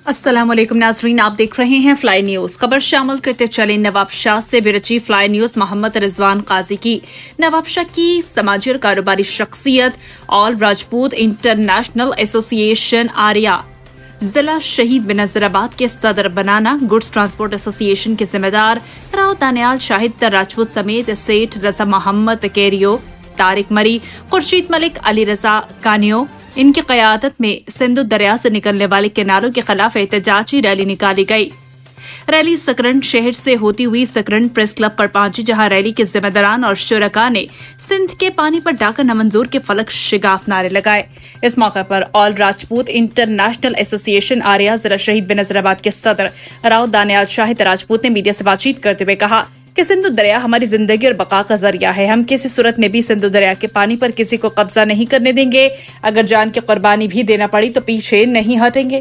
السلام علیکم ناظرین، آپ دیکھ رہے ہیں فلائی نیوز۔ خبر شامل کرتے چلیں نوابشاہ سے بھی رچی فلائی نیوز محمد رضوان قاضی کی۔ نوابشاہ کی سماجی اور کاروباری شخصیت آل راجپوت انٹرنیشنل ایسوسی ایشن آریہ ضلع شہید بنظرآباد کے صدر بنانا، گڈز ٹرانسپورٹ ایسوسی ایشن کے ذمہ دار دانیال شاہد راجپوت سمیت سیٹھ رضا محمد کیریو، طارق مری، خورشید ملک، علی رضا کانیو، ان کی قیادت میں سندھ دریا سے نکلنے والے کناروں کے خلاف احتجاجی ریلی نکالی گئی۔ ریلی سکرنٹ شہر سے ہوتی ہوئی سکرنٹ پریس کلب پر پہنچی، جہاں ریلی کے ذمہ داران اور شرکاء نے سندھ کے پانی پر ڈاکہ نامنظور کے فلک شگاف نعرے لگائے۔ اس موقع پر آل راجپوت انٹرنیشنل ایسوسی ایشن آریہ ضلع شہید بنظرآباد کے صدر دانیال شاہد راجپوت نے میڈیا سے بات چیت کرتے ہوئے کہا کہ سندھ دریا ہماری زندگی اور بقاء کا ذریعہ ہے۔ ہم کسی صورت میں بھی سندھ دریا کے پانی پر کسی کو قبضہ نہیں کرنے دیں گے۔ اگر جان کی قربانی بھی دینا پڑی تو پیچھے نہیں ہٹیں گے۔